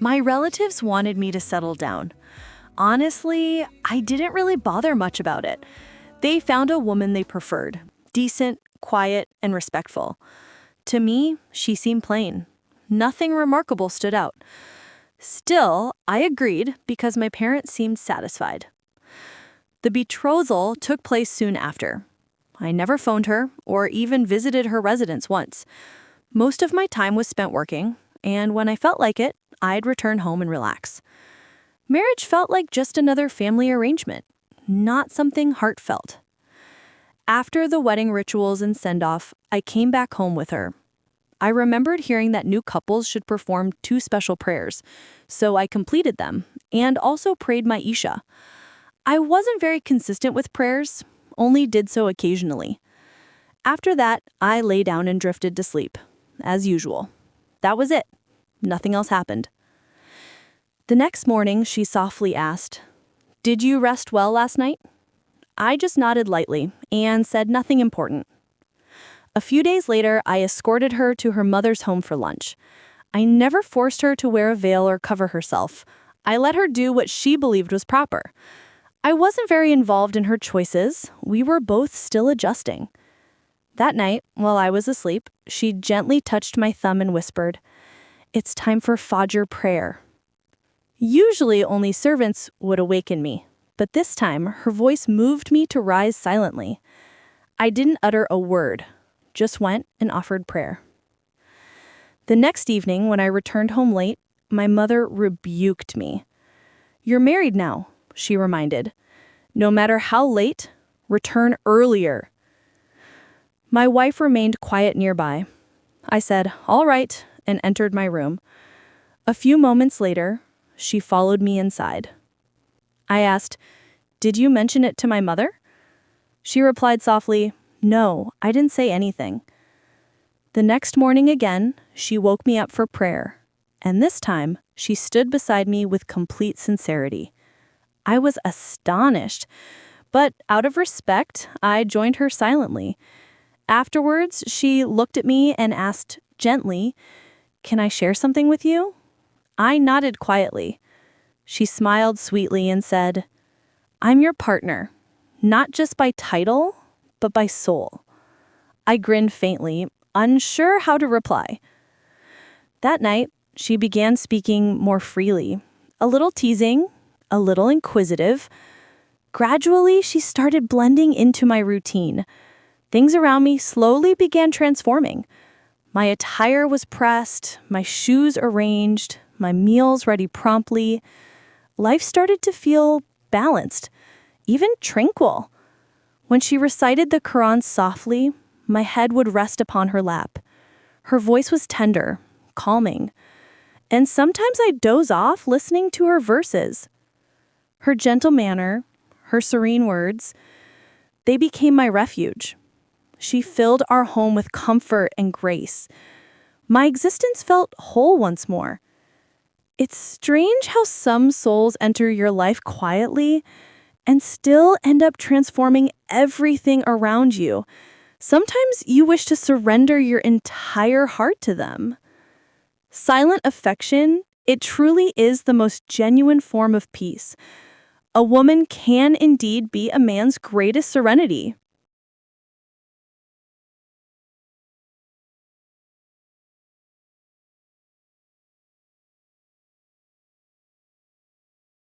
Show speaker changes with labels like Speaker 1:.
Speaker 1: My relatives wanted me to settle down. Honestly, I didn't really bother much about it. They found a woman they preferred, decent, quiet, and respectful. To me, she seemed plain. Nothing remarkable stood out. Still, I agreed because my parents seemed satisfied. The betrothal took place soon after. I never phoned her or even visited her residence once. Most of my time was spent working, and when I felt like it, I'd return home and relax. Marriage felt like just another family arrangement, not something heartfelt. After the wedding rituals and send-off, I came back home with her. I remembered hearing that new couples should perform 2 special prayers, so I completed them and also prayed my Isha. I wasn't very consistent with prayers, only did so occasionally. After that, I lay down and drifted to sleep, as usual. That was it. Nothing else happened. The next morning, she softly asked, "Did you rest well last night?" I just nodded lightly and said nothing important. A few days later, I escorted her to her mother's home for lunch. I never forced her to wear a veil or cover herself. I let her do what she believed was proper. I wasn't very involved in her choices. We were both still adjusting. That night, while I was asleep, she gently touched my thumb and whispered, "It's time for Fajr prayer." Usually only servants would awaken me, but this time her voice moved me to rise silently. I didn't utter a word, just went and offered prayer. The next evening, when I returned home late, my mother rebuked me. "You're married now," she reminded. "No matter how late, return earlier." My wife remained quiet nearby. I said, "All right," and entered my room. A few moments later, she followed me inside. I asked, "Did you mention it to my mother?" She replied softly, "No, I didn't say anything." The next morning again, she woke me up for prayer, and this time, she stood beside me with complete sincerity. I was astonished, but out of respect, I joined her silently. Afterwards, she looked at me and asked gently, "Can I share something with you?" I nodded quietly. She smiled sweetly and said, "I'm your partner, not just by title, but by soul." I grinned faintly, unsure how to reply. That night, she began speaking more freely, a little teasing, a little inquisitive. Gradually, she started blending into my routine. Things around me slowly began transforming. My attire was pressed, my shoes arranged, my meals ready promptly. Life started to feel balanced, even tranquil. When she recited the Quran softly, my head would rest upon her lap. Her voice was tender, calming, and sometimes I'd doze off listening to her verses. Her gentle manner, her serene words, they became my refuge. She filled our home with comfort and grace. My existence felt whole once more. It's strange how some souls enter your life quietly and still end up transforming everything around you. Sometimes you wish to surrender your entire heart to them. Silent affection, it truly is the most genuine form of peace. A woman can indeed be a man's greatest serenity.